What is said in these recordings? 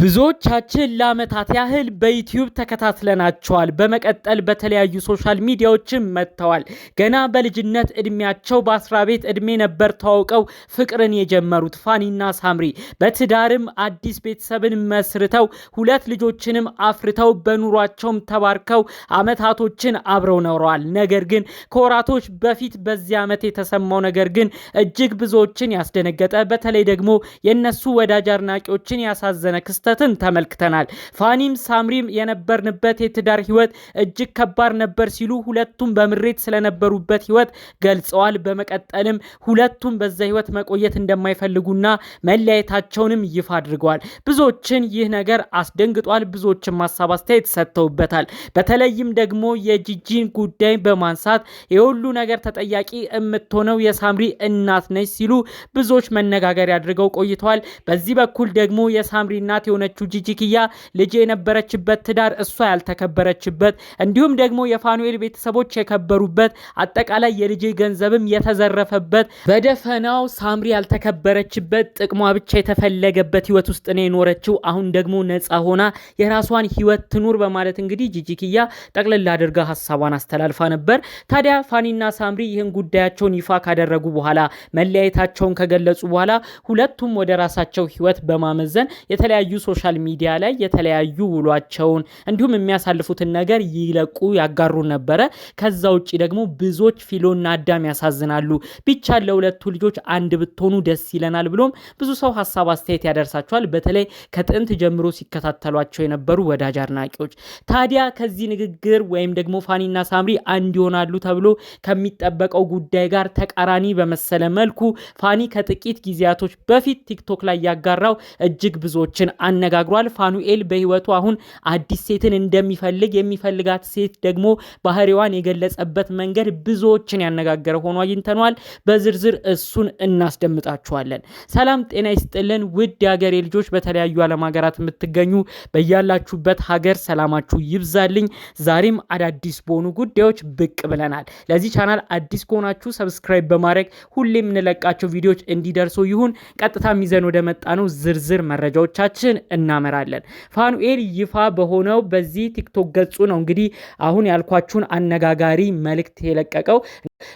ብዙዎቻችን ለዓመታት ያህል በዩቲዩብ ተከታትለናቸዋል። በመቀጠል በተለያዩ ሶሻል ሚዲያዎችም መጥተዋል። ገና በልጅነት እድሜያቸው በ10 ቤት እድሜ ነበር ተዋውቀው ፍቅርን የጀመሩት ፋኒና ሳምሪ። በትዳርም አዲስ ቤተሰብን መስርተው 2 ልጆችንም አፍርተው በኑሯቸውም ተባርከው ዓመታቶችን አብረው ኖረዋል። ነገር ግን ከወራቶች በፊት በዚህ ዓመት የተሰማው ነገር ግን እጅግ ብዙዎችን ያስደነገጠ፣ በተለይ ደግሞ የነሱ ወዳጅ አድናቂዎችን ያሳዘነ ክስተትን ተመልክተናል። ፋኒም ሳምሪም የነበርንበት የትዳር ህይወት እጅግ ከባድ ነበር ሲሉ ሁለቱም በምሬት ስለነበሩበት ህይወት ገልጸዋል። በመቀጠልም ሁለቱም በዛ ህይወት መቆየት እንደማይፈልጉና መለያየታቸውንም ይፋ አድርገዋል። ብዙዎችን ይህ ነገር አስደንግጧል። ብዙዎችን ሀሳብ አስተያየት ሰጥተውበታል። በተለይም ደግሞ የጂጂን ጉዳይ በማንሳት የሁሉ ነገር ተጠያቂ የምትሆነው የሳምሪ እናት ነች ሲሉ ብዙዎች መነጋገሪያ አድርገው ቆይተዋል። በዚህ በኩል ደግሞ የሳምሪ እናት የሆነችው ጂጂኪያ ልጅ የነበረችበት ትዳር እሷ ያልተከበረችበት፣ እንዲሁም ደግሞ የፋኑኤል ቤተሰቦች የከበሩበት፣ አጠቃላይ የልጅ ገንዘብም የተዘረፈበት፣ በደፈናው ሳምሪ ያልተከበረችበት፣ ጥቅሟ ብቻ የተፈለገበት ህይወት ውስጥ ነው የኖረችው። አሁን ደግሞ ነፃ ሆና የራሷን ህይወት ትኑር በማለት እንግዲህ ጂጂኪያ ጠቅልላ አድርጋ ሀሳቧን አስተላልፋ ነበር። ታዲያ ፋኒና ሳምሪ ይህን ጉዳያቸውን ይፋ ካደረጉ በኋላ መለያየታቸውን ከገለጹ በኋላ ሁለቱም ወደ ራሳቸው ህይወት በማመዘን የተለያዩ ሶሻል ሚዲያ ላይ የተለያዩ ውሏቸውን እንዲሁም የሚያሳልፉትን ነገር ይለቁ ያጋሩ ነበረ። ከዛ ውጪ ደግሞ ብዙዎች ፊሎና አዳም ያሳዝናሉ፣ ብቻ ለሁለቱ ልጆች አንድ ብትሆኑ ደስ ይለናል ብሎም ብዙ ሰው ሀሳብ አስተያየት ያደርሳቸዋል። በተለይ ከጥንት ጀምሮ ሲከታተሏቸው የነበሩ ወዳጅ አድናቂዎች። ታዲያ ከዚህ ንግግር ወይም ደግሞ ፋኒና ሳምሪ አንድ ይሆናሉ ተብሎ ከሚጠበቀው ጉዳይ ጋር ተቃራኒ በመሰለ መልኩ ፋኒ ከጥቂት ጊዜያቶች በፊት ቲክቶክ ላይ ያጋራው እጅግ ብዙዎችን አነጋግሯል። ፋኑኤል በህይወቱ አሁን አዲስ ሴትን እንደሚፈልግ፣ የሚፈልጋት ሴት ደግሞ ባህሪዋን የገለጸበት መንገድ ብዙዎችን ያነጋገረ ሆኖ አግኝተናል። በዝርዝር እሱን እናስደምጣችኋለን። ሰላም ጤና ይስጥልን ውድ የሀገሬ ልጆች፣ በተለያዩ ዓለም ሀገራት የምትገኙ በያላችሁበት ሀገር ሰላማችሁ ይብዛልኝ። ዛሬም አዳዲስ በሆኑ ጉዳዮች ብቅ ብለናል። ለዚህ ቻናል አዲስ ከሆናችሁ ሰብስክራይብ በማድረግ ሁሌም እንለቃቸው ቪዲዮዎች እንዲደርሱ ይሁን። ቀጥታ ይዘን ወደ መጣ ነው ዝርዝር መረጃዎቻችን እናመራለን። ፋኑኤል ይፋ በሆነው በዚህ ቲክቶክ ገጹ ነው እንግዲህ አሁን ያልኳችሁን አነጋጋሪ መልእክት የለቀቀው።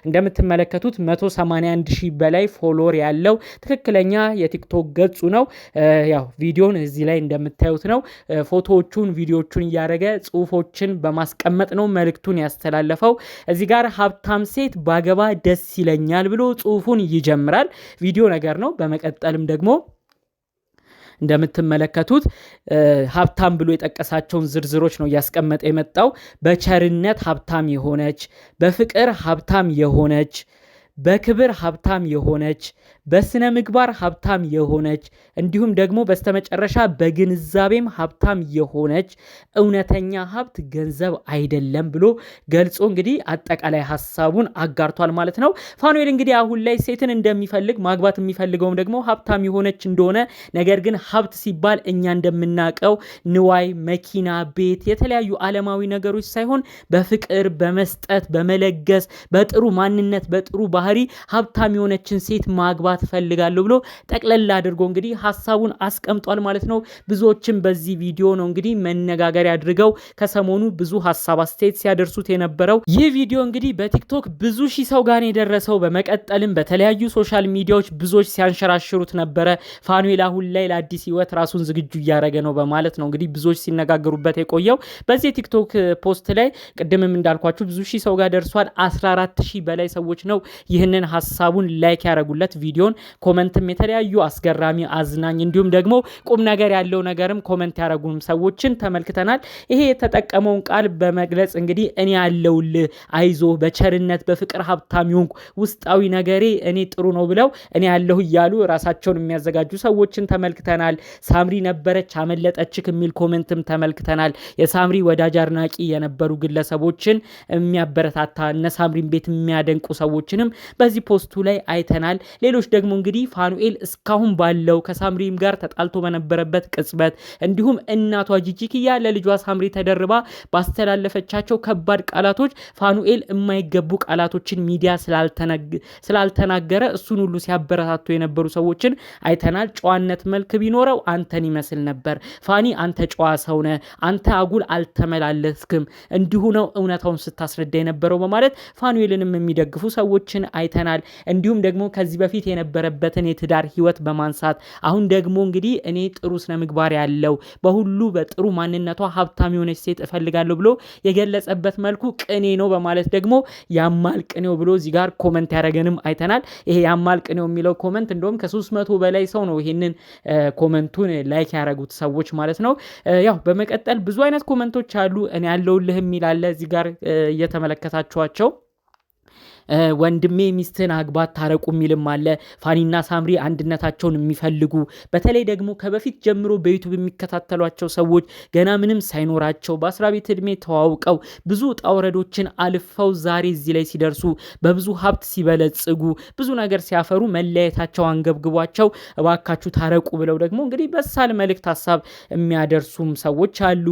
እንደምትመለከቱት 181,000 በላይ ፎሎወር ያለው ትክክለኛ የቲክቶክ ገጹ ነው። ያው ቪዲዮን እዚህ ላይ እንደምታዩት ነው። ፎቶዎቹን ቪዲዮቹን እያደረገ ጽሁፎችን በማስቀመጥ ነው መልእክቱን ያስተላለፈው። እዚህ ጋር ሀብታም ሴት ባገባ ደስ ይለኛል ብሎ ጽሁፉን ይጀምራል። ቪዲዮ ነገር ነው። በመቀጠልም ደግሞ እንደምትመለከቱት ሀብታም ብሎ የጠቀሳቸውን ዝርዝሮች ነው እያስቀመጠ የመጣው። በቸርነት ሀብታም የሆነች፣ በፍቅር ሀብታም የሆነች፣ በክብር ሀብታም የሆነች፣ በስነ ምግባር ሀብታም የሆነች፣ እንዲሁም ደግሞ በስተመጨረሻ በግንዛቤም ሀብታም የሆነች፣ እውነተኛ ሀብት ገንዘብ አይደለም ብሎ ገልጾ እንግዲህ አጠቃላይ ሀሳቡን አጋርቷል ማለት ነው። ፋኑኤል እንግዲህ አሁን ላይ ሴትን እንደሚፈልግ፣ ማግባት የሚፈልገውም ደግሞ ሀብታም የሆነች እንደሆነ፣ ነገር ግን ሀብት ሲባል እኛ እንደምናውቀው ንዋይ፣ መኪና፣ ቤት፣ የተለያዩ ዓለማዊ ነገሮች ሳይሆን በፍቅር፣ በመስጠት፣ በመለገስ፣ በጥሩ ማንነት፣ በጥሩ ባህሪ ሀብታም የሆነችን ሴት ማግባት ፈልጋለሁ ብሎ ጠቅለል አድርጎ እንግዲህ ሀሳቡን አስቀምጧል ማለት ነው። ብዙዎችም በዚህ ቪዲዮ ነው እንግዲህ መነጋገሪያ አድርገው ከሰሞኑ ብዙ ሀሳብ አስተያየት ሲያደርሱት የነበረው። ይህ ቪዲዮ እንግዲህ በቲክቶክ ብዙ ሺህ ሰው ጋር የደረሰው፣ በመቀጠልም በተለያዩ ሶሻል ሚዲያዎች ብዙዎች ሲያንሸራሽሩት ነበረ። ፋኑኤል አሁን ላይ ለአዲስ ህይወት ራሱን ዝግጁ እያደረገ ነው በማለት ነው እንግዲህ ብዙዎች ሲነጋገሩበት የቆየው። በዚህ የቲክቶክ ፖስት ላይ ቅድምም እንዳልኳችሁ ብዙ ሺህ ሰው ጋር ደርሷል። 14,000 በላይ ሰዎች ነው ይህንን ሀሳቡን ላይክ ያደረጉለት ቪዲዮን። ኮመንትም የተለያዩ አስገራሚ፣ አዝናኝ እንዲሁም ደግሞ ቁም ነገር ያለው ነገርም ኮመንት ያደረጉም ሰዎችን ተመልክተናል። ይሄ የተጠቀመውን ቃል በመግለጽ እንግዲህ እኔ ያለውልህ፣ አይዞ፣ በቸርነት በፍቅር ሀብታም ይሁን፣ ውስጣዊ ነገሬ እኔ ጥሩ ነው ብለው እኔ ያለሁ እያሉ ራሳቸውን የሚያዘጋጁ ሰዎችን ተመልክተናል። ሳምሪ ነበረች አመለጠችክ የሚል ኮመንትም ተመልክተናል። የሳምሪ ወዳጅ አድናቂ የነበሩ ግለሰቦችን የሚያበረታታ እነ ሳምሪን ቤት የሚያደንቁ ሰዎችንም በዚህ ፖስቱ ላይ አይተናል። ሌሎች ደግሞ እንግዲህ ፋኑኤል እስካሁን ባለው ከሳምሪም ጋር ተጣልቶ በነበረበት ቅጽበት እንዲሁም እናቷ ጂጂኪያ ለልጇ ሳምሪ ተደርባ ባስተላለፈቻቸው ከባድ ቃላቶች ፋኑኤል የማይገቡ ቃላቶችን ሚዲያ ስላልተናገረ እሱን ሁሉ ሲያበረታቱ የነበሩ ሰዎችን አይተናል። ጨዋነት መልክ ቢኖረው አንተን ይመስል ነበር ፋኒ፣ አንተ ጨዋ ሰው ነህ፣ አንተ አጉል አልተመላለስክም፣ እንዲሁ ነው እውነታውን ስታስረዳ የነበረው በማለት ፋኑኤልንም የሚደግፉ ሰዎችን አይተናል። እንዲሁም ደግሞ ከዚህ በፊት የነበረበትን የትዳር ህይወት በማንሳት አሁን ደግሞ እንግዲህ እኔ ጥሩ ስነ ምግባር ያለው በሁሉ በጥሩ ማንነቷ ሀብታም የሆነች ሴት እፈልጋለሁ ብሎ የገለጸበት መልኩ ቅኔ ነው በማለት ደግሞ ያማል ቅኔው ብሎ እዚህ ጋር ኮመንት ያደረገንም አይተናል። ይሄ ያማል ቅኔው የሚለው ኮመንት እንደውም ከ300 በላይ ሰው ነው ይሄንን ኮመንቱን ላይክ ያደረጉት ሰዎች ማለት ነው። ያው በመቀጠል ብዙ አይነት ኮመንቶች አሉ። እኔ ያለውልህ የሚል አለ እዚህ ጋር እየተመለከታችኋቸው ወንድሜ ሚስትን አግባት ታረቁ የሚልም አለ። ፋኒና ሳምሪ አንድነታቸውን የሚፈልጉ በተለይ ደግሞ ከበፊት ጀምሮ በዩቲዩብ የሚከታተሏቸው ሰዎች ገና ምንም ሳይኖራቸው በ10 ቤት እድሜ ተዋውቀው ብዙ ጣውረዶችን አልፈው ዛሬ እዚህ ላይ ሲደርሱ በብዙ ሀብት ሲበለጽጉ ብዙ ነገር ሲያፈሩ መለያየታቸው አንገብግቧቸው እባካችሁ ታረቁ ብለው ደግሞ እንግዲህ በሳል መልእክት ሀሳብ የሚያደርሱም ሰዎች አሉ።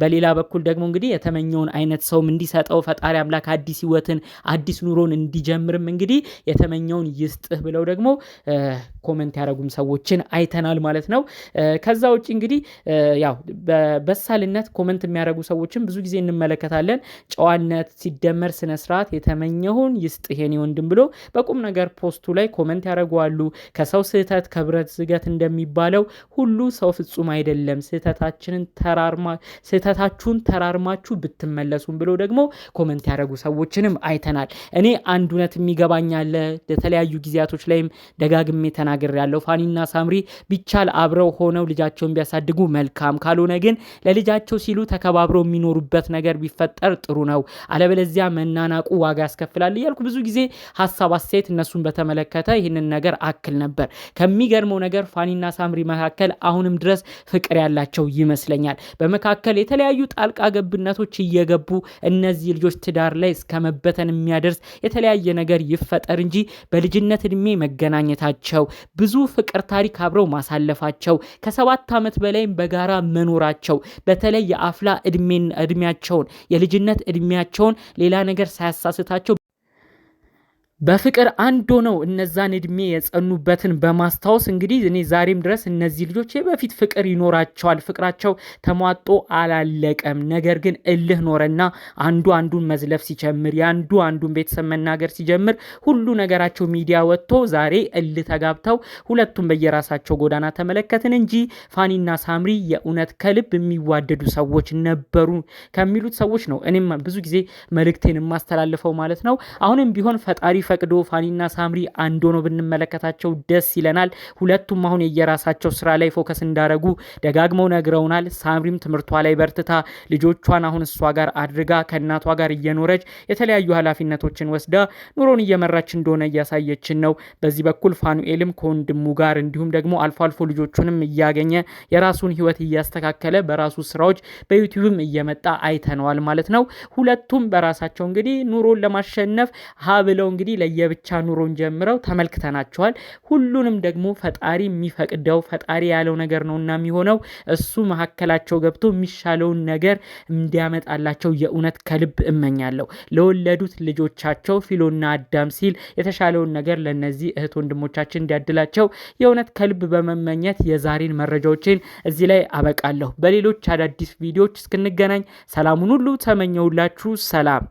በሌላ በኩል ደግሞ እንግዲህ የተመኘውን አይነት ሰውም እንዲሰጠው ፈጣሪ አምላክ አዲስ ህይወትን አዲስ ኑሮን እንዲጀምርም እንግዲህ የተመኘውን ይስጥህ ብለው ደግሞ ኮሜንት ያደረጉም ሰዎችን አይተናል ማለት ነው። ከዛ ውጪ እንግዲህ ያው በበሳልነት ኮሜንት የሚያደርጉ ሰዎችን ብዙ ጊዜ እንመለከታለን። ጨዋነት ሲደመር ስነ ስርዓት የተመኘውን ይስጥህ የኔ ወንድም ብሎ በቁም ነገር ፖስቱ ላይ ኮሜንት ያደርጋሉ። ከሰው ስህተት ከብረት ዝገት እንደሚባለው ሁሉ ሰው ፍጹም አይደለም፣ ስህተታችሁን ተራርማችሁ ብትመለሱም ብሎ ደግሞ ኮሜንት ያደርጉ ሰዎችንም አይተናል። እኔ አንድ እውነት የሚገባኛል ለተለያዩ ጊዜያቶች ላይም ደጋግሜ ተናግሬያለሁ። ፋኒና ሳምሪ ቢቻል አብረው ሆነው ልጃቸውን ቢያሳድጉ መልካም፣ ካልሆነ ግን ለልጃቸው ሲሉ ተከባብረው የሚኖሩበት ነገር ቢፈጠር ጥሩ ነው። አለበለዚያ መናናቁ ዋጋ ያስከፍላል እያልኩ ብዙ ጊዜ ሀሳብ አስተያየት እነሱን በተመለከተ ይህንን ነገር አክል ነበር። ከሚገርመው ነገር ፋኒና ሳምሪ መካከል አሁንም ድረስ ፍቅር ያላቸው ይመስለኛል። በመካከል የተለያዩ ጣልቃ ገብነቶች እየገቡ እነዚህ ልጆች ትዳር ላይ እስከመበተን የሚያደርስ የተለያየ ነገር ይፈጠር እንጂ በልጅነት እድሜ መገናኘታቸው ብዙ ፍቅር ታሪክ አብረው ማሳለፋቸው ከ7 ዓመት በላይ በጋራ መኖራቸው በተለይ የአፍላ እድሜያቸውን የልጅነት እድሜያቸውን ሌላ ነገር ሳያሳስታቸው በፍቅር አንድ ሆነው እነዛን እድሜ የጸኑበትን በማስታወስ እንግዲህ እኔ ዛሬም ድረስ እነዚህ ልጆች የበፊት ፍቅር ይኖራቸዋል። ፍቅራቸው ተሟጦ አላለቀም። ነገር ግን እልህ ኖረና አንዱ አንዱን መዝለፍ ሲጀምር ያንዱ አንዱን ቤተሰብ መናገር ሲጀምር ሁሉ ነገራቸው ሚዲያ ወጥቶ ዛሬ እልህ ተጋብተው ሁለቱም በየራሳቸው ጎዳና ተመለከትን እንጂ ፋኒና ሳምሪ የእውነት ከልብ የሚዋደዱ ሰዎች ነበሩ ከሚሉት ሰዎች ነው እኔም ብዙ ጊዜ መልእክቴን የማስተላልፈው ማለት ነው። አሁንም ቢሆን ፈጣሪ ፈቅዶ ፋኒና ሳምሪ አንድ ሆኖ ብንመለከታቸው ደስ ይለናል። ሁለቱም አሁን የየራሳቸው ስራ ላይ ፎከስ እንዳረጉ ደጋግመው ነግረውናል። ሳምሪም ትምህርቷ ላይ በርትታ ልጆቿን አሁን እሷ ጋር አድርጋ ከእናቷ ጋር እየኖረች የተለያዩ ኃላፊነቶችን ወስዳ ኑሮን እየመራች እንደሆነ እያሳየችን ነው። በዚህ በኩል ፋኑኤልም ከወንድሙ ጋር እንዲሁም ደግሞ አልፎ አልፎ ልጆቹንም እያገኘ የራሱን ህይወት እያስተካከለ በራሱ ስራዎች በዩቲዩብም እየመጣ አይተነዋል ማለት ነው። ሁለቱም በራሳቸው እንግዲህ ኑሮን ለማሸነፍ ብለው እንግዲህ ለየብቻ ኑሮን ጀምረው ተመልክተናቸዋል። ሁሉንም ደግሞ ፈጣሪ የሚፈቅደው ፈጣሪ ያለው ነገር ነውና የሚሆነው እሱ መካከላቸው ገብቶ የሚሻለውን ነገር እንዲያመጣላቸው የእውነት ከልብ እመኛለሁ። ለወለዱት ልጆቻቸው ፊሎና አዳም ሲል የተሻለውን ነገር ለነዚህ እህት ወንድሞቻችን እንዲያድላቸው የእውነት ከልብ በመመኘት የዛሬን መረጃዎችን እዚህ ላይ አበቃለሁ። በሌሎች አዳዲስ ቪዲዮዎች እስክንገናኝ ሰላሙን ሁሉ ተመኘውላችሁ። ሰላም።